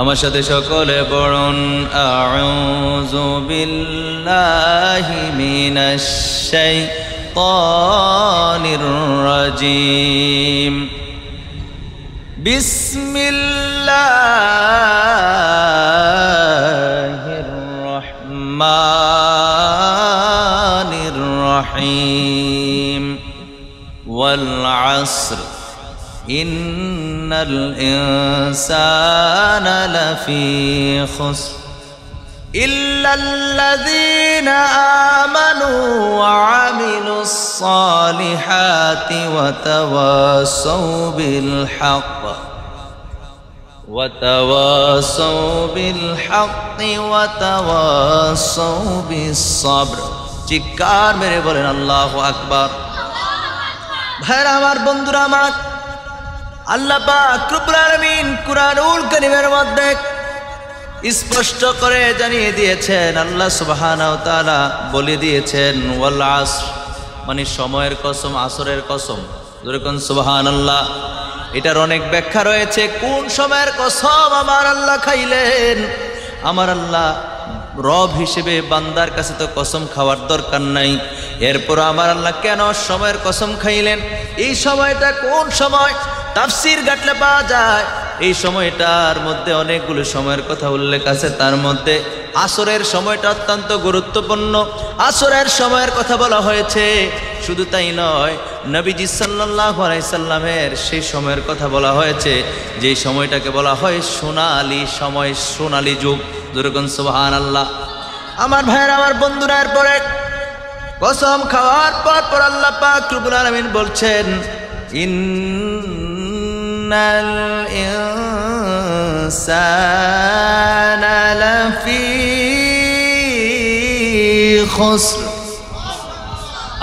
আমার সাথে সকলে পড়ুন আউযু বিল্লাহি মিনাশ শাইতানির রাজিম বিসমিল্লাহির রহমানির রহিম ওয়াল আসর ইন্নাল ইনসানা লাফি খুসর ইল্লাল্লাযীনা আমানু ওয়া আমিলুস সালিহাতি ওয়া তাওয়াসাউ বিল হাক্কি ওয়া তাওয়াসাউ বিস সাবর। চিৎকার মেরে বলেন আল্লাহু আকবার। ভাইরা আমার, বন্ধুরা আমার, আল্লাহ পাক রব্বুল আলামিন কুরআনুল কারীমের মধ্যে স্পষ্ট করে জানিয়ে দিয়েছেন, আল্লাহ সুবহানাহু ওয়া তাআলা বলে দিয়েছেন ওয়াল আসর, মানে সময়ের কসম, আসরের কসম। যেরকম সুবহানাল্লাহ। এটার অনেক ব্যাখ্যা রয়েছে। কোন সময়ের কসম আমার আল্লাহ খাইলেন? আমার আল্লাহ রব হিসেবে বান্দার কাছে তো কসম খাওয়ার দরকার নাই, এরপর আমার আল্লাহ কেন সময়ের কসম খাইলেন? এই সময়টা কোন সময়? তাফসীর ঘাটলে পাওয়া যায় এই সময়টার মধ্যে অনেকগুলো সময়ের কথা উল্লেখ আছে। তার মধ্যে আসরের সময়টা অত্যন্ত গুরুত্বপূর্ণ। আসরের সময়ের কথা বলা হয়েছে। শুধু তাই নয়, নবীজি সাল্লাল্লাহু আলাইহি সাল্লামের সেই সময়ের কথা বলা হয়েছে, যেই সময়টাকে বলা হয় সোনালী সময়, সোনালী যুগ। যেরকম সুবহানাল্লাহ। আমার ভাইয়ের, আমার বন্ধুরা, এরপরে কসম খাওয়ার পর আল্লাহ পাক রব্বুল আলামিন বলছেন ইন্নাল ইনসানা লাফি খুসর।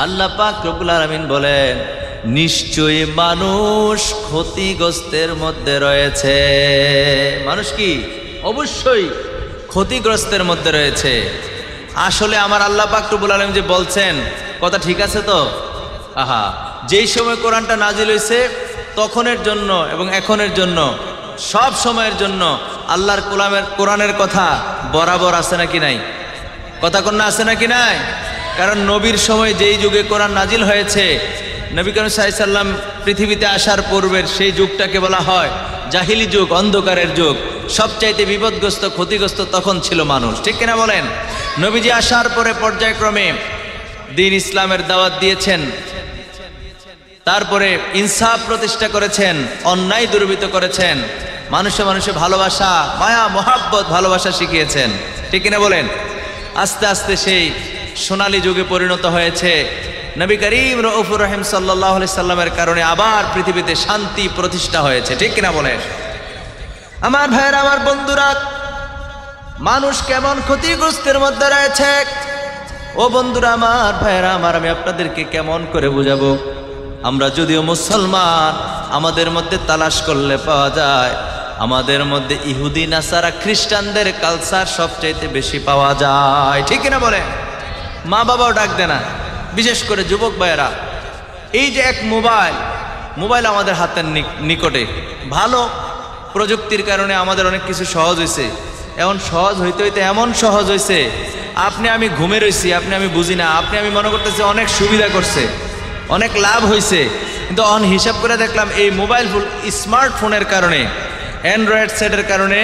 আল্লাহ পাক রব্বুল আলামিন বলেন নিশ্চয়ই মানুষ ক্ষতিগ্রস্তের মধ্যে রয়েছে। মানুষ কি? অবশ্যই ক্ষতিগ্রস্তের মধ্যে রয়েছে। আসলে আমার আল্লাহ পাক রব্বুল আলামিন যে বলছেন, কথা ঠিক আছে তো? আহা, যেই সময় কোরআনটা নাজিল হয়েছে তখনের জন্য এবং এখনের জন্য, সব সময়ের জন্য আল্লাহর কোরআনের কথা বরাবর আছে নাকি নাই? কথা কন্যা আছে নাকি নাই? কারণ নবীর সময় যেই যুগে কোরআন নাজিল হয়েছে, নবী করিম সাল্লাল্লাহু আলাইহি সাল্লাম পৃথিবীতে আসার পূর্বের সেই যুগটাকে বলা হয় জাহিলি যুগ, অন্ধকারের যুগ। সবচাইতে বিপদগ্রস্ত, ক্ষতিগ্রস্ত তখন ছিল মানুষ। ঠিক কিনা বলেন? নবীজি আসার পরে পর্যায়ক্রমে দ্বীন ইসলামের দাওয়াত দিয়েছেন, তারপরে ইনসাফ প্রতিষ্ঠা করেছেন, অন্যায় দূরীভূত করেছেন, মানুষে মানুষে ভালোবাসা, মায়া, মহাব্বত, ভালোবাসা শিখিয়েছেন। ঠিক কিনা বলেন? আস্তে আস্তে সেই সোনালী যুগে পরিণত হয়েছে। নবী করিম রউফুর রহিম সাল্লাল্লাহু আলাইহি সাল্লামের কারণে আবার পৃথিবীতে শান্তি প্রতিষ্ঠা হয়েছে। ঠিক কিনা বলেন? আমার ভাইয়েরা, আমার বন্ধুরা, মানুষ কেমন ক্ষতিগ্রস্তের মধ্যে রয়েছে? ও বন্ধুরা আমার, ভাইয়েরা আমার, আমি আপনাদেরকে কেমন করে বুঝাবো? আমরা যদিও মুসলমান, আমাদের মধ্যে তালাশ করলে পাওয়া যায়, আমাদের মধ্যে ইহুদি, নাসারা, খ্রিস্টানদের কালচার সবচাইতে বেশি পাওয়া যায়। ঠিক কিনা বলেন? মা বাবাও ডাক দেয় না, বিশেষ করে যুবক ভাইয়েরা। এই যে এক মোবাইল আমাদের হাতের নিকটে, ভালো প্রযুক্তির কারণে আমাদের অনেক কিছু সহজ হয়েছে। এমন সহজ হইতে হইতে এমন সহজ হয়েছে, আপনি আমি ঘুমে রয়েছি, আপনি আমি বুঝি না, আপনি আমি মনে করতেছি অনেক সুবিধা করছে, অনেক লাভ হয়েছে, কিন্তু হিসাব করে দেখলাম এই মোবাইল ফোন, স্মার্টফোনের কারণে, অ্যান্ড্রয়েড সেটের কারণে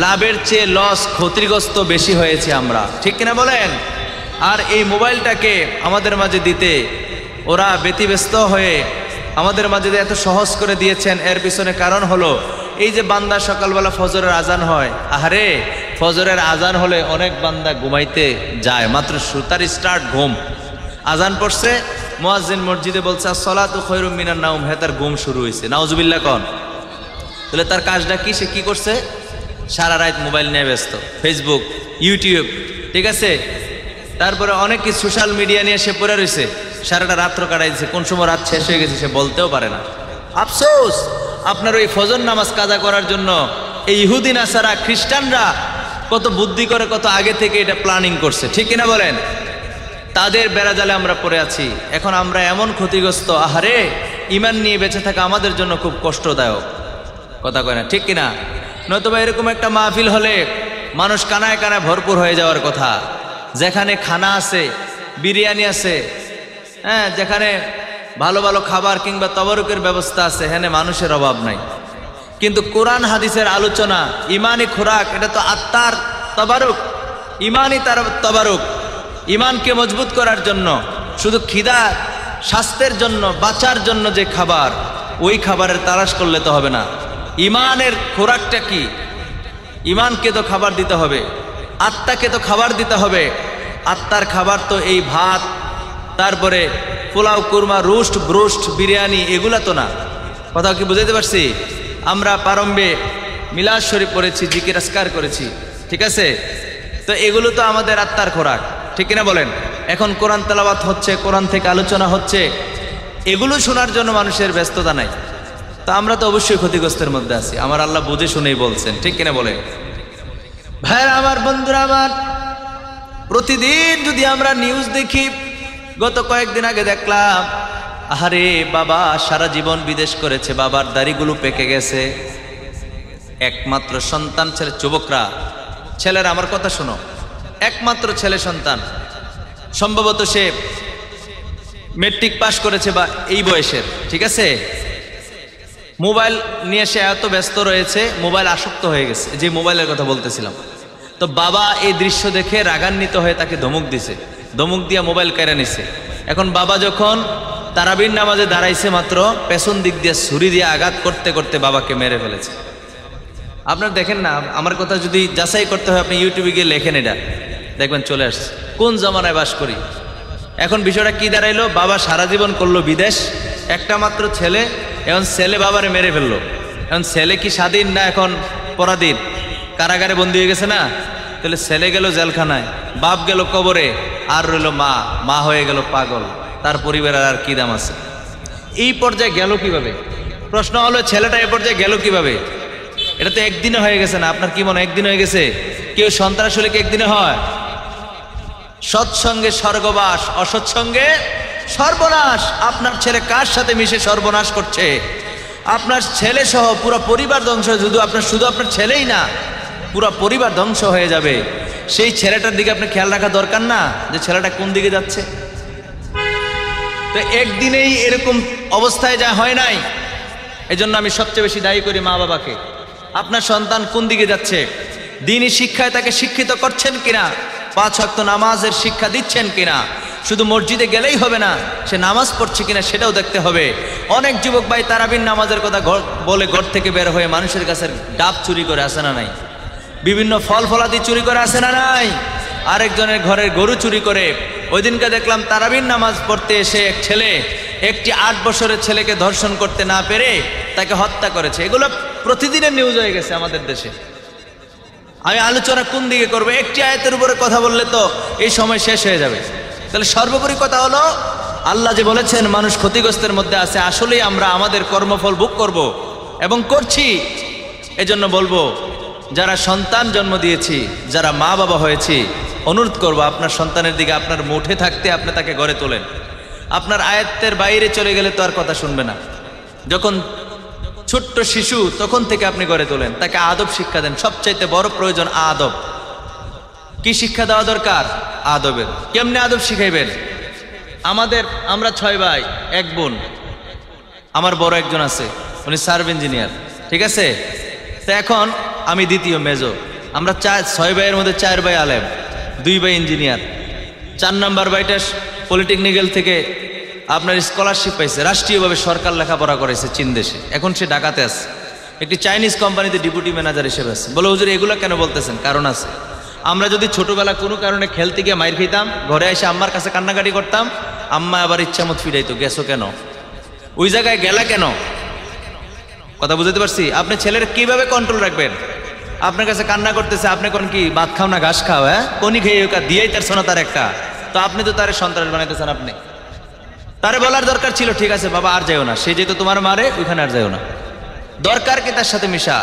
লাভের চেয়ে লস, ক্ষতিগ্রস্ত বেশি হয়েছে আমরা। ঠিক কিনা বলেন? আর এই মোবাইলটাকে আমাদের মাঝে দিতে ওরা ব্যতিব্যস্ত হয়ে আমাদের মাঝে এত সহজ করে দিয়েছেন। এর পিছনে কারণ হলো এই যে বান্দা সকালবেলা ফজরের আজান হয়, আহারে ফজরের আজান হলে অনেক বান্দা ঘুমাইতে যায়, মাত্র সুতার স্টার্ট ঘুম, আজান পড়ছে, মুয়াজ্জিন মসজিদে বলছে আসসালাতু খায়রুম মিনান নাওম, হ্যাঁ তার ঘুম শুরু হয়েছে। নাউজুবিল্লাহ কন। তাহলে তার কাজটা কি? সে কি করছে? সারা রাত মোবাইল নিয়ে ব্যস্ত, ফেসবুক, ইউটিউব, ঠিক আছে, তারপরে অনেক কিছু সোশ্যাল মিডিয়া নিয়ে সে পড়ে রয়েছে, সারাটা রাত্র কাটাইছে, কোন সময় রাত শেষ হয়ে গেছে সে বলতেও পারে না। আফসোস, আপনার ওই ফজর নামাজ কাজা করার জন্য এই ইহুদি, নাসারা, খ্রিস্টানরা কত বুদ্ধি করে, কত আগে থেকে এটা প্ল্যানিং করছে। ঠিক কিনা বলেন? তাদের বেড়াজালে আমরা পড়ে আছি। এখন আমরা এমন ক্ষতিগ্রস্ত, আহারে ঈমান নিয়ে বেঁচে থাকা আমাদের জন্য খুব কষ্টদায়ক। কথা কয় না? ঠিক কিনা? নতুবা এরকম একটা মাহফিল হলে মানুষ কানায় কানায় ভরপুর হয়ে যাওয়ার কথা, যেখানে খানা আছে, বিরিয়ানি আছে, হ্যাঁ, যেখানে ভালো ভালো খাবার কিংবা তবরুকের ব্যবস্থা আছে, হ্যাঁ, মানুষের অভাব নাই। কিন্তু কোরআন হাদিসের আলোচনা, ইমানি খোরাক, এটা তো আত্মার তবারুক, ইমানই তার তবারুক। ইমানকে মজবুত করার জন্য, শুধু খিদা স্বাস্থ্যের জন্য, বাঁচার জন্য যে খাবার, ওই খাবারের তালাশ করলে তো হবে না। ইমানের খোরাকটা কি? ইমানকে তো খাবার দিতে হবে, আত্মাকে তো খাবার দিতে হবে। আত্মার খাবার তো এই ভাত, তারপরে পোলাও, কুরমা, রোস্ট, ব্রোস্ট, বিরিয়ানি, এগুলা তো না। কথা কি বুঝাইতে পারছি? আমরা প্রারম্ভে মিলাদ শরীফ পড়েছি, জিকির আসকার করেছি, ঠিক আছে? তো এগুলো তো আমাদের আত্মার খোরাক, ঠিক কিনা বলেন? এখন কোরআন তেলাওয়াত হচ্ছে, কোরআন থেকে আলোচনা হচ্ছে, এগুলো শোনার জন্য মানুষের ব্যস্ততা নাই। তা আমরা তো অবশ্যই ক্ষতিগ্রস্তের মধ্যে আছি। আমার আল্লাহ বুঝে শুনেই বলছেন, ঠিক কিনা বলেন? ভাইরা আমার, বন্ধুরা আমার, প্রতিদিন যদি আমরা নিউজ দেখি, গত কয়েকদিন আগে দেখলাম, আহারে বাবা সারা জীবন বিদেশ করেছে, বাবার দাড়িগুলো পেকে গেছে, একমাত্র সন্তান ছেলে, যুবকরা, ছেলেরা আমার কথা শোনো, একমাত্র ছেলে সন্তান, সম্ভবত সে মেট্রিক পাশ করেছে বা এই বয়সের, ঠিক আছে? মোবাইল নিয়ে সে এত ব্যস্ত রয়েছে, মোবাইল আসক্ত হয়ে গেছে, যে মোবাইলের কথা বলতেছিলাম। তো বাবা এই দৃশ্য দেখে রাগান্বিত হয়ে তাকে ধমক দিছে, ধমক দিয়া মোবাইল কেড়ে নিছে। এখন বাবা যখন তারাবির নামাজে দাঁড়াইছে মাত্র, পেছন দিক দিয়ে ছুরি দিয়ে আঘাত করতে করতে বাবাকে মেরে ফেলেছে। আপনার দেখেন না, আমার কথা যদি যাচাই করতে হয়, আপনি ইউটিউবে গিয়ে লেখেন, এটা দেখবেন চলে আসছে। কোন জমানায় বাস করি? এখন বিষয়টা কি দাঁড়াইলো? বাবা সারা জীবন করলো বিদেশ, একটা মাত্র ছেলে, এখন ছেলে বাবারে মেরে ফেললো। এখন ছেলে কি স্বাধীন না এখন পরাধীন? কারাগারে বন্দী হয়ে গেছে না? তাহলে ছেলে গেল জেলখানায়, বাপ গেল কবরে, আর রইল মা, মা হয়ে গেল পাগল, তার পরিবারের আর কি দাম আছে? এই পর্যায়ে গেল কিভাবে? প্রশ্ন হলো, ছেলেটা এই পর্যায়ে গেল কিভাবে? এটা তো একদিনে হয়ে গেছে না? আপনার কি মনে হয় একদিন হয়ে গেছে? কেউ সন্ত্রাস হলে কি একদিনে হয়? সৎসঙ্গে স্বর্গবাস, অসৎসঙ্গে সর্বনাশ। আপনার ছেলে কার সাথে মিশে সর্বনাশ করছে? আপনার ছেলে সহ পুরো পরিবার ধ্বংস। শুধু আপনার ছেলেই না, পুরো পরিবার ধ্বংস হয়ে যাবে। সেই ছেলেটার দিকে আপনি খেয়াল রাখা দরকার না, যে ছেলেটা কোন দিকে যাচ্ছে? তো একদিনেই এরকম অবস্থায় যা হয় নাই। এজন্য আমি সবচেয়ে বেশি দায়ী করি মা বাবাকে। আপনার সন্তান কোন দিকে যাচ্ছে? দ্বীনি শিক্ষায় তাকে শিক্ষিত করছেন কিনা? 5 ওয়াক্ত নামাজের শিক্ষা দিচ্ছেন কিনা? শুধু মসজিদে গেলেই হবে না, সে নামাজ পড়ছে কিনা সেটাও দেখতে হবে। অনেক যুবক ভাই তারাবির নামাজের কথা বলে ঘর থেকে বের হয়ে মানুষের কাছে ডাব চুরি করে, আসে না নাই? বিভিন্ন ফল ফলাদি চুরি করে, আসে না নাই? আরেকজনের ঘরের গরু চুরি করে। ওই দিনকে দেখলাম তারাবির নামাজ পড়তে এসে এক ছেলে একটি 8 বছরের ছেলেকে ধর্ষণ করতে না পেরে তাকে হত্যা করেছে। এগুলো প্রতিদিনের নিউজ হয়ে গেছে আমাদের দেশে। আমি আলোচনা কোন দিকে করবো? একটি আয়াতের উপরে কথা বললে তো এই সময় শেষ হয়ে যাবে। তাহলে সর্বোপরি কথা হলো, আল্লাহ যে বলেছেন মানুষ ক্ষতিগ্রস্তের মধ্যে আছে, আসলেই আমরা আমাদের কর্মফল ভোগ করব এবং করছি। এজন্য বলবো, যারা সন্তান জন্ম দিয়েছি, যারা মা বাবা হয়েছি, অনুরোধ করবো আপনার সন্তানের দিকে আপনার মুঠে থাকতে আপনি তাকে গড়ে তোলেন। আপনার আয়ত্তের বাইরে চলে গেলে তো আর কথা শুনবে না। যখন ছোট্ট শিশু তখন থেকে আপনি গড়ে তোলেন, তাকে আদব শিক্ষা দেন। সবচাইতে বড় প্রয়োজন আদব। কি শিক্ষা দেওয়া দরকার? আদবের। কেমনে আদব শিখাইবেন? আমরা 6 ভাই 1 বোন। আমার বড় একজন আছে, উনি সার্ভ ইঞ্জিনিয়ার, ঠিক আছে? তো এখন আমি দ্বিতীয় মেজো। আমরা 6 ভাইয়ের মধ্যে 4 ভাই আলেম, 2 ভাই ইঞ্জিনিয়ার। 4 নাম্বার ভাইটা পলিটেকনিক্যাল থেকে আপনার স্কলারশিপ পাইছে, রাষ্ট্রীয়ভাবে সরকার লেখাপড়া করেছে চীন দেশে। এখন সে ঢাকাতে আছে, একটি চাইনিজ কোম্পানিতে ডেপুটি ম্যানেজার হিসেবে আছে। বলে, হুজুর এগুলো কেন বলতেছেন? কারণ আছে। আমরা যদি ছোটবেলা কোনো কারণে খেলতে গিয়ে মাইর খেতাম, ঘরে এসে আম্মার কাছে কান্নাকাটি করতাম, আম্মা আবার ইচ্ছা মত ফিরাইতো, গেছো কেন, ওই জায়গায় গেলা কেন? কথা বুঝতে পারছি? আপনি ছেলের কিভাবে কন্ট্রোল রাখবেন? আপনার কাছে কান্না করতেছে, আপনি কোন কি ভাত খাও না ঘাস খাও? হ্যাঁ, কোনি খেয়ে দিয়েই তার শোনা তার একটা। তো আপনি তো তার সন্ত্রাস বানাইতেছেন। আপনি তারে বলার দরকার ছিল, ঠিক আছে বাবা আর যাইও না, সে যেহেতু তোমার মারে ওইখানে আর যাইও না। দরকার কি তার সাথে মিশা?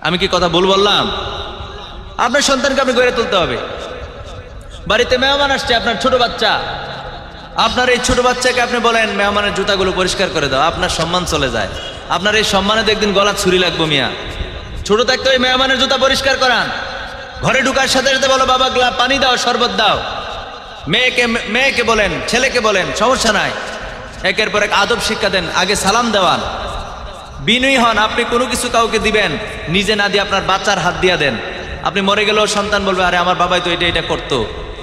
আমি কি কথা ভুল বললাম? আপনার সন্তানকে আপনি গড়ে তুলতে হবে। বাড়িতে মেহমান আসছে, আপনার ছোট বাচ্চা, আপনার এই ছোট বাচ্চাকে আপনি বলেন মেহমানের জুতাগুলো পরিষ্কার করে দাও, আপনার সম্মান চলে যায়। আপনার এই সম্মানে একদিন গলা ছুরি লাগবো মিয়া। ছোট থাকতে ওই মেহমানের জুতা পরিষ্কার করান, ঘরে ঢুকার সাথে সাথে বলো বাবা গ্লাস পানি দাও, শরবত দাও। মেয়েকে বলেন, ছেলেকে বলেন, সমস্যা নাই, একের পর এক আদব শিক্ষা দেন, আগে সালাম দেওয়ান, বিনয়ী হন। আপনি কোনো কিছু কাউকে দিবেন, নিজে না দিয়ে আপনার বাচ্চার হাত দিয়ে দেন। আপনি মরে গেলেও সন্তান বলবে আরে আমার বাবাই তো এটা করতো,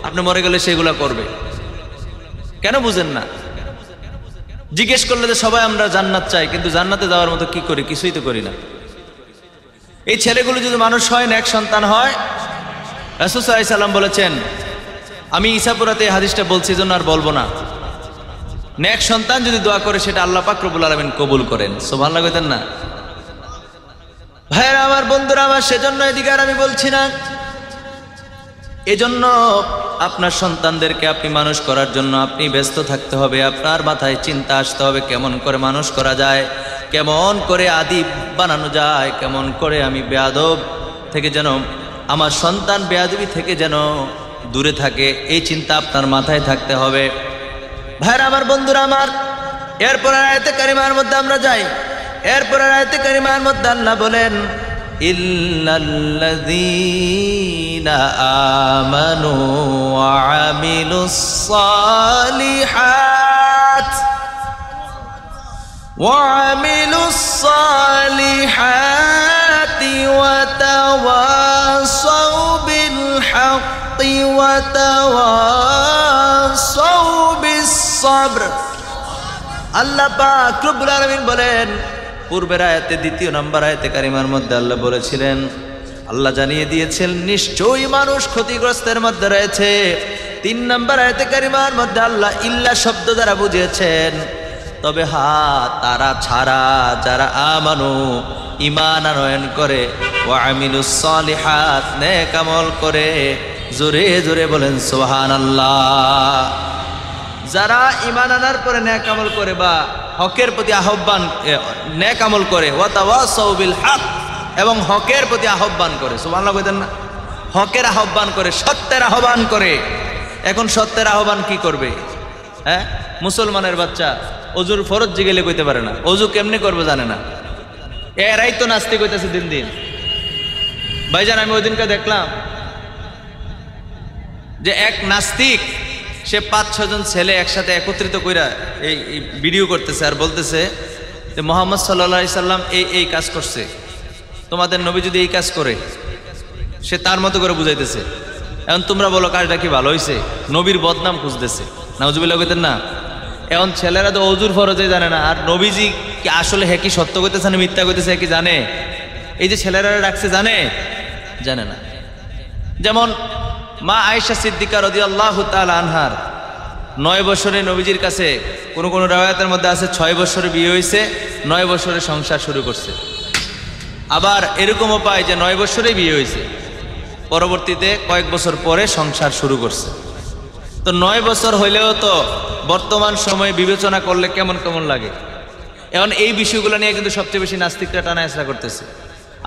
আপনি মরে গেলে সেগুলো করবে। কেন বুঝেন না? জিজ্ঞেস করলে যে সবাই আমরা জান্নাত চাই, কিন্তু জান্নাতে যাওয়ার মতো কি করি? কিছুই তো করি না। এই ছেলেগুলো যদি মানুষ হয়, নেক সন্তান হয়, রাসূল সাল্লাল্লাহু আলাইহি সাল্লাম বলেছেন, আমি ঈসাপুরাতে এই হাদিসটা বলছি জন্য আর বলবো না, নেক সন্তান যদি দোয়া করে সেটা আল্লাহ পাক রব্বুল আলামিন কবুল করেন। সুবহানাল্লাহ কইতেন না? ভাইরা আমার, বন্ধুরা আমার, সেজন্য এদিকে আর আমি বলছি না। এজন্য আপনার সন্তানদেরকে আপনি মানুষ করার জন্য আপনি ব্যস্ত থাকতে হবে। আপনার মাথায় চিন্তা আসতে হবে কেমন করে মানুষ করা যায়, কেমন করে আদিব বানানো যায়, কেমন করে আমি বেয়াদব থেকে যেন আমার সন্তান বেয়াদবি থেকে যেন দূরে থাকে, এই চিন্তা আপনার মাথায় থাকতে হবে। ভাইরা আমার, বন্ধুরা আমার, এরপর আয়াতে কারিমার মধ্যে আমরা যাই। এরপর আয়াতে কারিমার মধ্যে আল্লাহ বলেন, ইল্লাল্লাযীনা আমানু ওয়া আমিলুস সালিহাতি ওয়া তাওয়াসাউ বিল হাক্কি ওয়া তাওয়াসাউ বিস সাবর। আল্লাহ পাক রব্বুল আলামিন বলেন, পূর্বের আয়াতে দ্বিতীয় নম্বর আয়াতে কারিমার মধ্যে আল্লাহ বলেছিলেন, আল্লাহ জানিয়ে দিয়েছেন নিশ্চয়ই মানুষ ক্ষতিগ্রস্তের মধ্যে রয়েছে। 3 নম্বর আয়াতে কারিমার মধ্যে আল্লাহ ইল্লা শব্দ দ্বারা বুঝিয়েছেন, তবে তারা ছাড়া যারা আমানু ঈমান আনয়ন করে, ওয়া আমিলুস সালিহাত নেক আমল করে। জোরে জোরে বলেন সুবহানাল্লাহ। যারা ঈমান আনার পরে নেক আমল করে বা হকের প্রতি আহ্বান, নেক আমল করে, ওয়া তাওয়াসাউ বিল হক, এবং হকের প্রতি আহ্বান করে। সুবহানাল্লাহ কইতেন না? হকের আহ্বান করে, সত্যের আহ্বান করে। এখন সত্যের আহ্বান কি করবে? হ্যাঁ, মুসলমানের বাচ্চা অজুর ফরজ জিগেলে কইতে পারে না, অজু কেমনে করবে জানে না। এরাই তো নাস্তিক হইতেছে দিন দিন। ভাইজান, আমি ওই দিনকে দেখলাম যে এক নাস্তিক, সে 5-6 জন ছেলে একসাথে একত্রিত কইরা এই ভিডিও করতেছে আর বলতেছে যে মুহাম্মদ সাল্লাল্লাহু আলাইহি সাল্লাম এই কাজ করছে, তোমাদের নবী যদি এই কাজ করে, সে তার মতো করে বুঝাইতেছে। এখন তোমরা বলো কাজটা কি ভালো হয়েছে? নবীর বদনাম খুঁজতেছে। নাউজুবিল্লাহ কইতেন না? এখন ছেলেরা তো অজুর ফরজে জানে না, আর নবীজি কি আসলে কি সত্য কইতেছে না মিথ্যা কইতেছে কি জানে? এই যে ছেলেরা ডাকছে জানে না। যেমন মা আয়েশা সিদ্দিকা রাদিয়াল্লাহু তাআলা আনহার 9 বছরে নবীজির কাছে, কোন কোন রাওয়ায়াতের মধ্যে আছে 6 বছরে বিয়ে হয়েছে, 9 বছরে সংসার শুরু করছে। আবার এরকমও পায় যে 9 বছরেই বিয়ে হয়েছে, পরবর্তীতে কয়েক বছর পরে সংসার শুরু করছে। তো 9 বছর হইলেও তো বর্তমান সময়ে বিবেচনা করলে কেমন কেমন লাগে। এখন এই বিষয়গুলো নিয়ে কিন্তু সবচেয়ে বেশি নাস্তিকরা টানা হেঁচড়া করতেছে।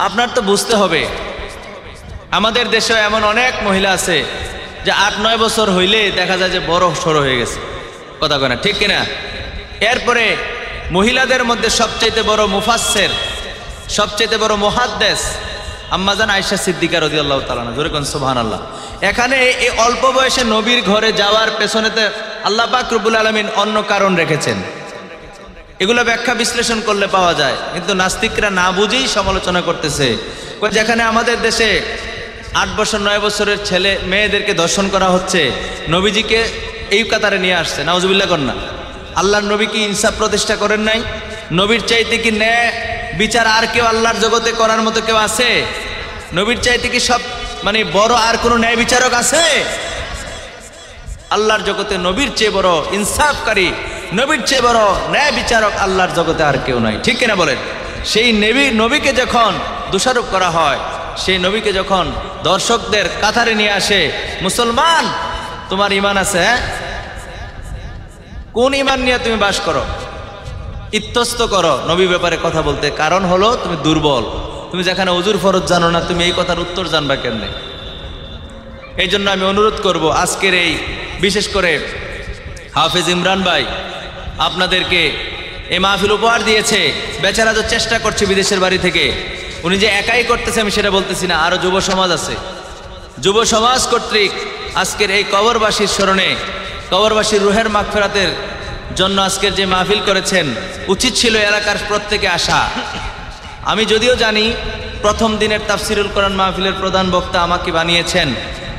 আপনার তো বুঝতে হবে, আমাদের দেশে এমন অনেক মহিলা আছে যে 8-9 বছর হইলে দেখা যায় যে বড় সড়ো হয়ে গেছে। কথা কয় না, ঠিক কিনা? এরপরে মহিলাদের মধ্যে সবচেয়ে বড় মুফাসসির, সবচেয়ে বড় মুহাদ্দিস আম্মাজান আয়েশা সিদ্দিকা রাদিয়াল্লাহু তাআলা আনহা। জোরে কোন সুবহানাল্লাহ। এখানে এই অল্প বয়সে নবীর ঘরে যাওয়ার পেছনেতে আল্লাহ পাক রব্বুল আলামিন অন্য কারণ রেখেছেন। এগুলো ব্যাখ্যা বিশ্লেষণ করলে পাওয়া যায়, কিন্তু নাস্তিকরা না বুঝেই সমালোচনা করতেছে। যেখানে আমাদের দেশে 8 বছর 9 বছরের ছেলে মেয়েদেরকে দর্শন করা হচ্ছে, নবীজিকে এই কাতারে নিয়ে আসছে। নাউজুবিল্লাহ কর না। আল্লাহর নবী কি ইনসাফ প্রতিষ্ঠা করেন নাই? নবীর চাইতে কি ন্যায় বিচার আর কেউ আল্লাহর জগতে করার মতো কেউ আছে? নবীর চাইতে কি সব বড় আর কোনো ন্যায় বিচারক আছে? আল্লাহর জগতে নবীর চেয়ে বড় ইনসাফকারী, নবীর চেয়ে বড় ন্যায় বিচারক আল্লাহর জগতে আর কেউ নাই। ঠিক কিনা বলেন? সেই নবীকে যখন দোষারোপ করা হয়, সেই নবীকে যখন দর্শকদের কাতারে নিয়ে আসে, মুসলমান তোমার ঈমান আছে? হ্যাঁ, কোন ঈমান নিয়ে তুমি বাস করো? ইতস্ত করো নবী ব্যাপারে কথা বলতে। কারণ হলো তুমি দুর্বল। তুমি যেখানে ওযুর ফরজ জানো না, তুমি এই কথার উত্তর জানবা কেমনে? এই জন্য আমি অনুরোধ করব, আজকের এই বিশেষ করে হাফেজ ইমরান ভাই আপনাদেরকে এই মাহফিল উপহার দিয়েছে। বেচারা তো চেষ্টা করছে বিদেশের বাড়ি থেকে, উনি যে একাই করতেছে আমি সেটা বলতেছি না, আরো যুব সমাজ আছে। যুব সমাজ কর্তৃক আজকের এই কবরবাসীর স্মরণে, কবরবাসীর রুহের মাগফিরাতের জন্য আজকের যে মাহফিল করেছেন, উচিত ছিল এলাকার প্রত্যেকে আসা। আমি যদিও জানি প্রথম দিনের তাফসিরুল কোরআন মাহফিলের প্রধান বক্তা আমাকে বানিয়েছেন,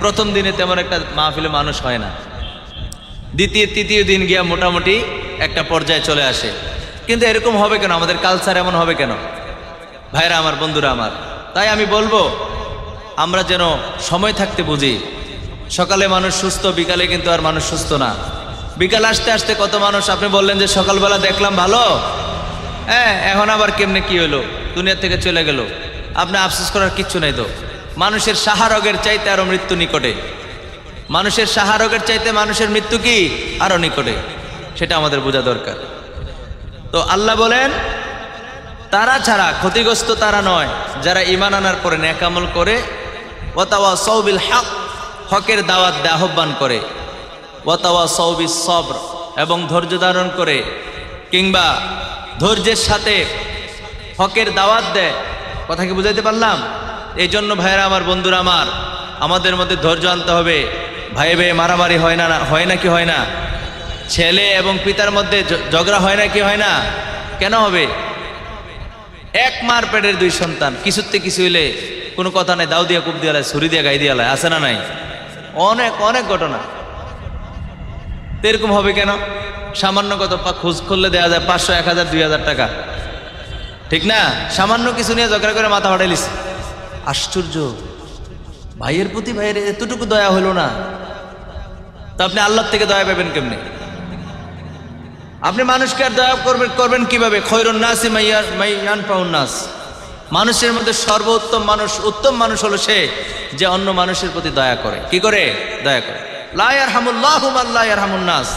প্রথম দিনে তেমন একটা মাহফিলে মানুষ হয় না, দ্বিতীয় তৃতীয় দিন গিয়া মোটামুটি একটা পর্যায়ে চলে আসে। কিন্তু এরকম হবে কেন? আমাদের কালচার এমন হবে কেন? ভাইরা আমার, বন্ধুরা আমার, তাই আমি বলবো আমরা যেন সময় থাকতে বুঝি। সকালে মানুষ সুস্থ, বিকালে কিন্তু আর মানুষ সুস্থ না। বিকাল আসতে আসতে কত মানুষ, আপনি বললেন যে সকালবেলা দেখলাম ভালো, হ্যাঁ এখন আবার কেমনে কি হলো, দুনিয়া থেকে চলে গেল। আপনি আফসোস করার কিচ্ছু নেই তো। মানুষের সাহারোগের চাইতে আরো মৃত্যু নিকটে, মানুষের সাহারোগের চাইতে মানুষের মৃত্যু কি আরো নিকটে, সেটা আমাদের বোঝা দরকার। তো আল্লাহ বলেন তারা ছাড়া ক্ষতিগ্রস্ত তারা নয় যারা ঈমান আনার পরে নেক আমল করে, ওয়াতাওয়াসাউ বিল হক, হকের দাওয়াত দেয়, আহ্বান করে, ওয়াতাওয়াসাউ বিস সবর, এবং ধৈর্য ধারণ করে কিংবা ধৈর্যের সাথে হকের দাওয়াত দেয়। কথা কি বুঝাইতে পারলাম? এই জন্য ভাইয়েরা আমার, বন্ধুরা আমার, আমাদের মধ্যে ধৈর্য আনতে হবে। ভাই ভাই মারামারি হয় না, হয় না কি হয় না? ছেলে এবং পিতার মধ্যে ঝগড়া হয় না কি হয় না? কেন হবে? এক মার পেটের দুই সন্তান, কিছুতে কিছু হইলে কোনো কথা নাই, দাও দিয়া কুপ দিয়ালায়, ছুরি দিয়া গাই দিয়ালায়, আছে না নাই? অনেক অনেক ঘটনা। এরকম হবে কেন? সামান্য কত খোঁজ করলে দেওয়া যায় 500, 1000, 2000 টাকা, ঠিক না? সামান্য কিছু নিয়ে ঝগড়া করে মাথা ফাটাইলিস। আশ্চর্য, ভাইয়ের প্রতি ভাইয়ের এতটুকু দয়া হলো না, তো আপনি আল্লাহর থেকে দয়া পাবেন কেমনে? আপনি মানুষকে আর দয়া করবেন কিভাবে? খৈরুন নাসি মাইয়ানফাউন নাস, মানুষের মধ্যে সর্বোত্তম মানুষ, উত্তম মানুষ হলো সে যে অন্য মানুষের প্রতি দয়া করে। কি করে? দয়া করে। লা ইয়ারহামুল্লাহু মান লা ইয়ারহামুন নাস,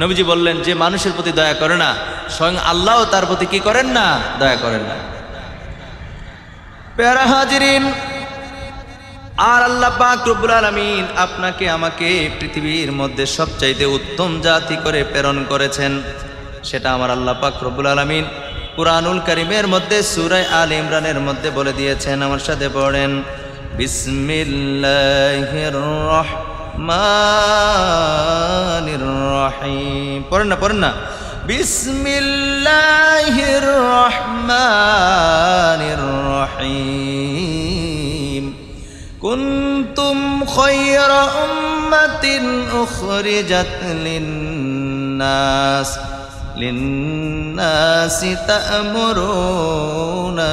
নবীজি বললেন যে মানুষের প্রতি দয়া করে না, স্বয়ং আল্লাহও তার প্রতি কি করেন না? দয়া করেন না। প্যারা হাজিরিন, আর আল্লাহ পাক রব্বুল আলামিন আপনাকে আমাকে পৃথিবীর মধ্যে সবচাইতে উত্তম জাতি করে প্রেরণ করেছেন, সেটা আমার আল্লাহ পাক রব্বুল আলামিন কুরআনুল কারীমের মধ্যে সূরা আলে ইমরানের মধ্যে বলে দিয়েছেন। আমার সাথে পড়েন, বিসমিল্লাহির রহমানির রহিম। পড়েন না, পড়েন না। বিসমিল্লাহির রহমানির রহিম। কুনতুম খায়রা উম্মাতিন উখরিজাত লিন্নাসি তা'মুরুনা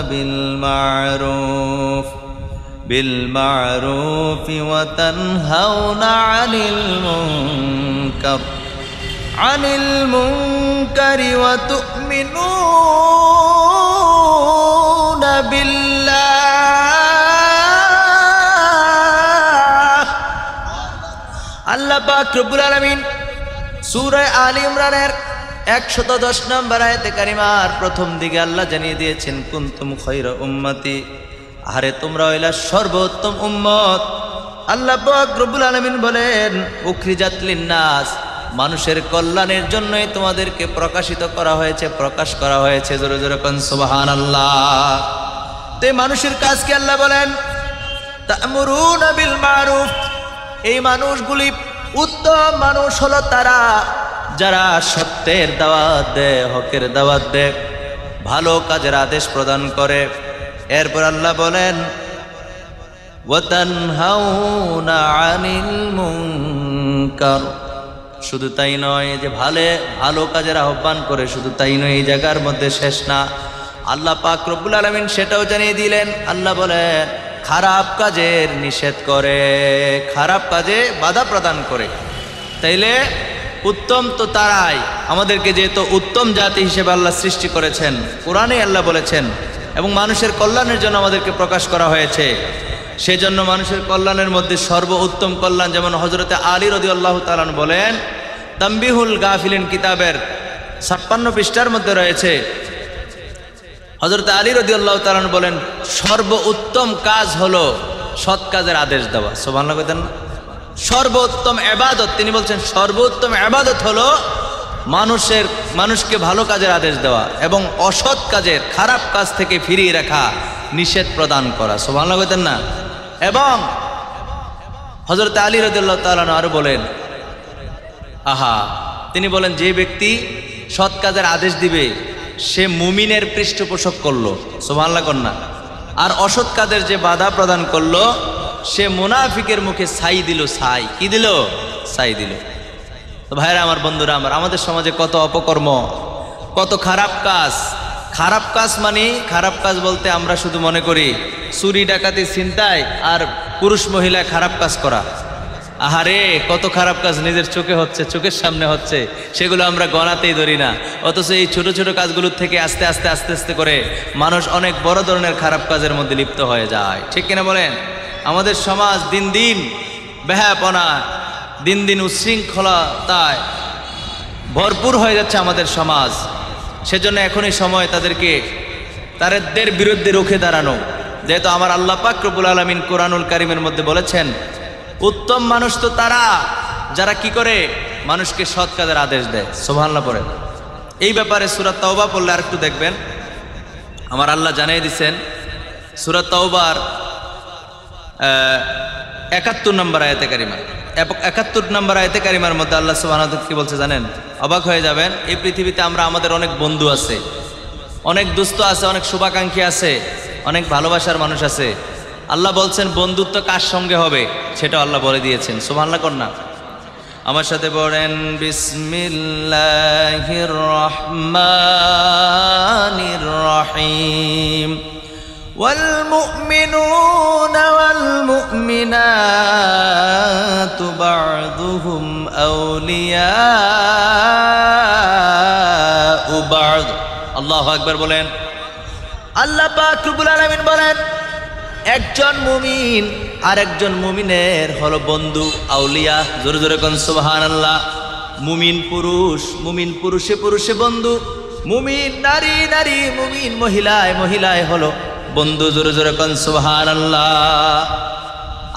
বিল মা'রুফি ওয়া তানহাউনা 'আনিল মুনকারি ওয়া তু'মিনুনা বিল্লাহ। আল্লাহ পাক রব্বুল আলামিন সূরা আলে ইমরানের 110 নম্বর আয়াতে কারিমার প্রথম দিকে আল্লাহ জানিয়ে দিয়েছেন, কুনতুম খায়রা উম্মতি, আরে তোমরা হইলা সর্বোত্তম উম্মত। আল্লাহ পাক রব্বুল আলামিন বলেন, উখরিজাত লিন্নাস, মানুষের কল্যাণের জন্যই তোমাদেরকে প্রকাশিত করা হয়েছে, প্রকাশ করা হয়েছে। জোরে জোরে কোন সুবহানাল্লাহ। তে মানুষের কাজ কি? আল্লাহ বলেন তা'মুরুনা বিল মা'রুফ, এই মানুষগুলি উত্তম মানুষ হলো তারা যারা সত্যের দাওয়াত দেয়, হকের দাওয়াত দেয়, ভালো কাজের আদেশ প্রদান করে। এরপর আল্লাহ বলেন ওয়া তানহাউনা 'আনিল মুনকার, শুধু তাই নয় যে ভালো কাজের আহ্বান করে, শুধু তাই নয়, এই জায়গার মধ্যে শেষ না। আল্লাহ পাক রব্বুল আলামিন সেটাও জানিয়ে দিলেন। আল্লাহ বলেন খারাপ কাজের নিষেধ করে, খারাপ কাজে বাধা প্রদান করে। তাইলে উত্তম তো তারাই, আমাদেরকে যেহেতু উত্তম জাতি হিসেবে আল্লাহ সৃষ্টি করেছেন, কোরআনে আল্লাহ বলেছেন, এবং মানুষের কল্যাণের জন্য আমাদেরকে প্রকাশ করা হয়েছে। সেজন্য মানুষের কল্যাণের মধ্যে সর্বোত্তম কল্যাণ, যেমন হযরতে আলী রাদিয়াল্লাহু তাআলা বলেন, তানবিহুল গাফিলিন কিতাবের 56 পৃষ্ঠার মধ্যে রয়েছে। হযরতে আলী রাদিয়াল্লাহু তাআলা বলেন, সর্বোত্তম কাজ হলো সৎ কাজের আদেশ দেওয়া। সুবহানাল্লাহ কইতেন না? সর্বোত্তম ইবাদত, তিনি বলছেন সর্বোত্তম ইবাদত হলো মানুষকে ভালো কাজের আদেশ দেওয়া এবং অসৎ কাজের, খারাপ কাজ থেকে ফিরিয়ে রাখা, নিষেধ প্রদান করা, সুবহানাল্লাহ বলতেন না। এবং হযরত আলী রাদিয়াল্লাহু তাআলা আরো বলেন, আহা, তিনি বলেন যে ব্যক্তি সৎ কাজের আদেশ দিবে সে মুমিনের পৃষ্ঠপোষক করলো, সুবহানাল্লাহ কন্যা। আর অসৎ কাজের যে বাধা প্রদান করলো সে মুনাফিকের মুখে ছাই দিল, ছাই কি দিল, ছাই দিল। তো ভাইরা আমার, বন্ধুরা আমার, আমাদের সমাজে কত অপকর্ম, কত খারাপ কাজ। খারাপ কাজ মানে, খারাপ কাজ বলতে আমরা শুধু মনে করি চুরি ডাকাতি ছিনতাই আর পুরুষ মহিলা খারাপ কাজ করা। আহারে, কত খারাপ কাজ নিজের চোখে হচ্ছে, চোখের সামনে হচ্ছে, সেগুলো আমরা গণাতেই ধরি না। অথচ এই ছোট ছোট কাজগুলোর থেকে আস্তে আস্তে আস্তে আস্তে করে মানুষ অনেক বড় ধরনের খারাপ কাজের মধ্যে লিপ্ত হয়ে যায়, ঠিক কিনা বলেন? আমাদের সমাজ দিন দিন বেহায়াপনা, দিন দিন উচ্ছৃঙ্খলতায় ভরপুর হয়ে যাচ্ছে আমাদের সমাজ। সেজন্য এখনই সময় তাদের বিরুদ্ধে রুখে দাঁড়ানো। যেহেতু আমার আল্লাহ পাক রব্বুল আলামিন কোরআনুল কারীমের মধ্যে বলেছেন, উত্তম মানুষ তো তারা যারা কি করে, মানুষকে সৎ কাজের আদেশ দেয়, সুবহানাল্লাহ পড়ে। এই ব্যাপারে সূরা তাওবা পড়লে আর একটু দেখবেন, আমার আল্লাহ জানিয়ে দিচ্ছেন সূরা তাওবার ৭১ নম্বর আয়াতে কারিমা, ৭১ নম্বর আয়াতে কারিমার মধ্যে আল্লাহ সুবহানাহু ওয়া তাআলা কি বলছে জানেন? অবাক হয়ে যাবেন। এই পৃথিবীতে আমাদের অনেক বন্ধু আছে, অনেক দুস্থ আছে, অনেক শুভাকাঙ্ক্ষী আছে, অনেক ভালোবাসার মানুষ আছে। আল্লাহ বলছেন বন্ধুত্ব কার সঙ্গে হবে সেটা আল্লাহ বলে দিয়েছেন, সুবহানাল্লাহ কন্যা। আমার সাথে পড়েন, বিসমিল্লাহির রহমানির রহিম। ওয়াল মুমিনুনা ওয়াল মুমিনাতু বা'দুহুম আউলিয়াউ বা'দ। আল্লাহু আকবার বলেন। আল্লাহ পাক রব্বুল আলামিন বলেন, একজন মুমিন আর একজন মুমিনের হলো বন্ধু, আউলিয়া। জোরে জোরে কোন সুবহানাল্লাহ। মুমিন পুরুষে পুরুষে বন্ধু, মুমিন নারী নারী, মুমিন মহিলায় মহিলায় হলো বন্ধু। জোরে জোরে কোন সুবহানাল্লাহ।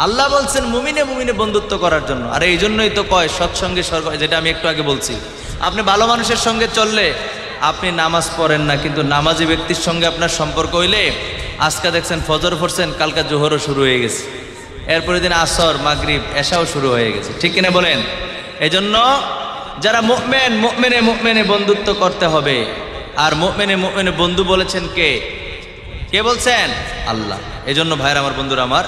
আল্লাহ বলছেন মুমিনে মুমিনে বন্ধুত্ব করার জন্য। আর এই জন্যই তো কয় সৎসঙ্গে স্বর্গ, যেটা আমি একটু আগে বলছি। আপনি ভালো মানুষের সঙ্গে চললে, আপনি নামাজ পড়েন না কিন্তু নামাজি ব্যক্তির সঙ্গে আপনার সম্পর্ক হইলে, আজকে দেখছেন ফজর পড়ছেন, কালকা জোহরও শুরু হয়ে গেছে, এরপরে দিন আসর মাগরিব এশাও শুরু হয়ে গেছে, ঠিক কিনা বলেন? এই জন্য যারা মুমিন, মুমিনে বন্ধুত্ব করতে হবে। আর মুমিনে বন্ধু বলেছেন কে বলছেন? আল্লাহ। এই জন্য ভাইরা আমার, বন্ধুরা আমার,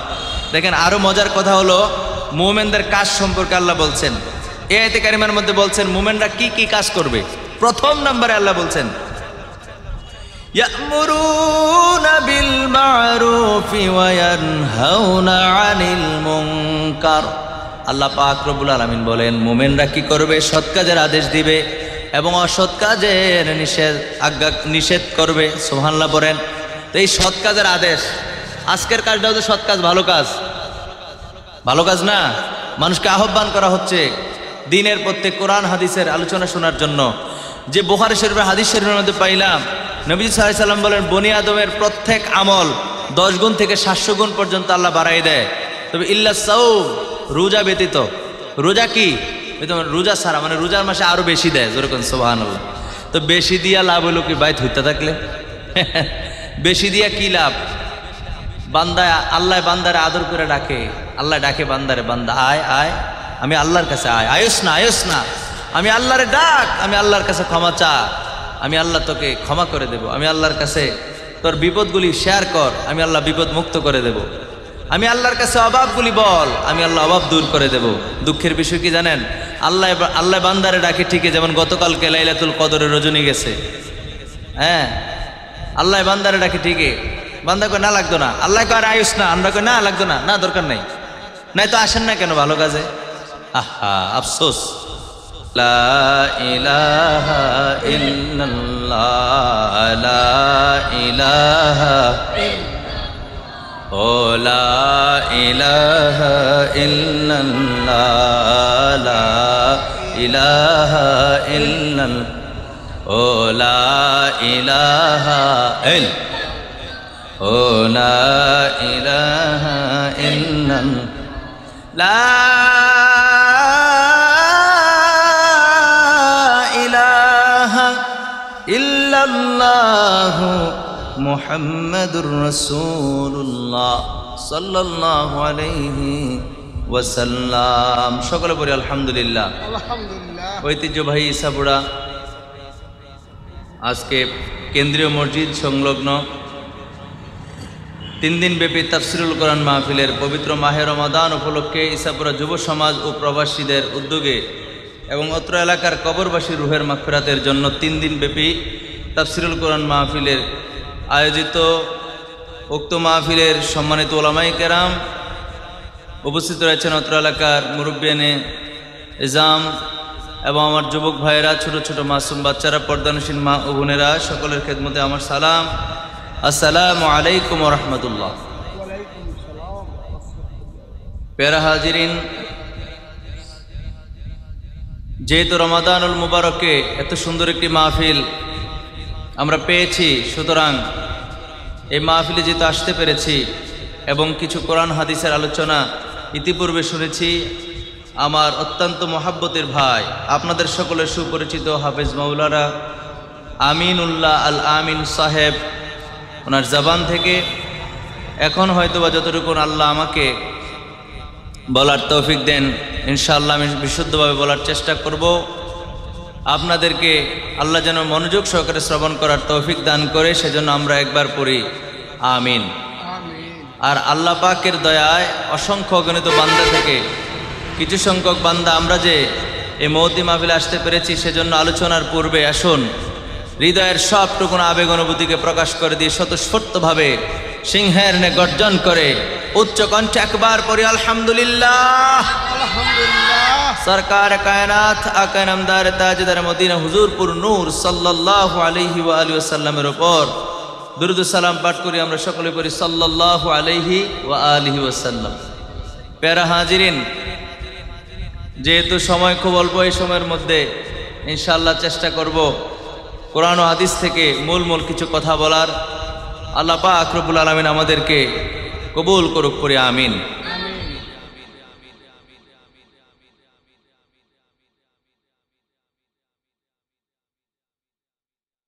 দেখেন আরো মজার কথা হলো মুমিনদের কাজ সম্পর্কে আল্লাহ বলছেন। এই আয়াতে কারিমার মধ্যে বলছেন মুমিনরা কি কি কাজ করবে। প্রথম নম্বরে আল্লাহ বলছেন, ইয়া'মুরুনা বিল মা'রুফি ওয়া ইয়ানহাউনা আনিল মুনকার। আল্লাহ পাক রব্বুল আলামিন বলেন মুমিনরা কি করবে? সৎ কাজের আদেশ দিবে এবং অসৎ কাজের নিষেধ করবে, সুবহানাল্লাহ বলেন। তো এই সৎ কাজের আদেশ, আজকের কাজটা হচ্ছে সৎ কাজ, ভালো কাজ, ভালো কাজ না। মানুষকে আহ্বান করা হচ্ছে দিনের প্রত্যেক কোরআন হাদিসের আলোচনা শোনার জন্য। যে বুখারী শরীফের হাদিস শরীফের মধ্যে পাইলাম, নবী সাল্লাল্লাহু আলাইহি ওয়াসাল্লাম বলেন বনি আদমের প্রত্যেক আমল 10 গুণ থেকে 700 গুণ পর্যন্ত আল্লাহ বাড়াই দেয়, তবে ইল্লা সাওম, রোজা ব্যতীত। রোজা কি? রোজা ছাড়া, মানে রোজার মাসে আরো বেশি দেয়, যেরকম সুবহানাল্লাহ। তো বেশি দিয়া লাভ হলো কি? বাইত হইতে থাকলে বেশি দিয়া কি লাভ? বান্দা, আল্লাহ বান্দারে আদর করে ডাকে, আল্লাহ ডাকে বান্দারে, বান্দা আয় আয়, আমি আল্লাহর কাছে আয়, আয়স না, আমি আল্লাহরে ডাক, আমি আল্লাহর কাছে ক্ষমা চা, আমি আল্লাহ তোকে ক্ষমা করে দেব। আমি আল্লাহর কাছে তোর বিপদগুলি শেয়ার কর, আমি আল্লাহ বিপদ মুক্ত করে দেব। আমি আল্লাহর কাছে অভাবগুলি বল, আমি আল্লাহ অভাব দূর করে দেব। দুঃখের বিষয় কি জানেন? আল্লাহ বান্দারে ডাকে ঠিকই, যেমন গতকালকে লাইলাতুল কদরের রজনী গেছে, হ্যাঁ, আল্লাহ বান্দারে ডাকে ঠিকই, বান্দা কয় না লাগতো না, আল্লাহ কয় আয়ুস না, আমরা কয় না লাগতো না, না দরকার নাই, নাই তো আসেন না কেন ভালো কাজে? আহা আফসোস। লা ইলাহা ইল্লাল্লাহ, লা ইলাহা ও লা ইলাহা ইল্লাল্লাহ, লা ইলাহা ইল্লাল্লাহ, ও লা ইলাহা ও লা ইলাহা ইল্লাল্লাহ, লা ইলাহা ইল্লাল্লাহ, মুহাম্মাদুর রাসূলুল্লাহ সাল্লাল্লাহু আলাইহি ওয়াসাল্লাম। সকলে পড়ি আলহামদুলিল্লাহ। ঐতিহ্যবাহী ইসাপুরা আজকে কেন্দ্রীয় মসজিদ সংলগ্ন 3 দিন ব্যাপী তাফসিরুল কোরআন মাহফিলের পবিত্র মাহে রমাদান উপলক্ষে ইসাপুরা যুব সমাজ ও প্রবাসীদের উদ্যোগে এবং অত্র এলাকার কবরবাসী রুহের মাগফিরাতের জন্য 3 দিন ব্যাপী তাফসিরুল কোরআন মাহফিলের আয়োজিত উক্ত মাহফিলের সম্মানিত ওলামায়ে কেরাম উপস্থিত রয়েছেন অত্র এলাকার মুরব্বিয়ানে ইজাম এবং আমার যুবক ভাইয়েরা, ছোট ছোট মাসুম বাচ্চারা, পর্দানসীন মা ও বোনেরা, সকলের খেদমতে আমার সালাম। আসসালামু আলাইকুম ওয়া রাহমাতুল্লাহ। প্যারা হাজিরিন, যেহেতু রমাদানুল মুবারকে এত সুন্দর একটি মাহফিল আমরা পেয়েছি, সুতরাং এই মাহফিলে যেহেতু আসতে পেরেছি এবং কিছু কোরআন হাদিসের আলোচনা ইতিপূর্বে শুনেছি, আমার অত্যন্ত মহাব্বতের ভাই, আপনাদের সকলের সুপরিচিত হাফেজ মাওলানা আমিনুল্লাহ আল আমিন সাহেব, ওনার জবান থেকে এখন হয়তোবা যতটুকু আল্লাহ আমাকে বলার তৌফিক দেন, ইনশাআল্লাহ আমি বিশুদ্ধভাবে বলার চেষ্টা করব। আপনাদেরকে আল্লাহ যেন মনোযোগ সহকারে শ্রবণ করার তৌফিক দান করে, সেজন্য আমরা একবার পড়ি আমিন। আর আল্লাহ পাকের দয়ায় অসংখ্য অগণিত বান্দা থেকে কিছু সংখ্যক বান্দা আমরা যে এই মহতি মাহফিলে আসতে পেরেছি, সেজন্য আলোচনার পূর্বে আসুন হৃদয়ের সবটুকুন আবেগ অনুভূতিকে প্রকাশ করে দিয়ে স্বতঃস্ফূর্তভাবে সিংহের নে গর্জন করে উচ্চ কণ্ঠে একবার পড়ি আলহামদুলিল্লাহ। সরকার কায়নাত আকা নামদার তাজদার মদিনা হুজুরপুর নূর সাল্লাল্লাহু আলাইহি ওয়া আলিহি ওয়াসাল্লামের উপর দুরূদ ও সালাম পাঠ করি আমরা সকলে পড়ি সাল্লাল্লাহু আলাইহি ওয়া আলিহি ওয়াসাল্লাম। প্যারা হাজিরিন, যেহেতু সময় খুব অল্প, এই সময়ের মধ্যে ইনশাআল্লাহ চেষ্টা করব কোরআন ও হাদিস থেকে মূল কিছু কথা বলার। আল্লাহ পাক রব্বুল আলামিন আমাদেরকে কবুল করুক, পড়ি আমিন।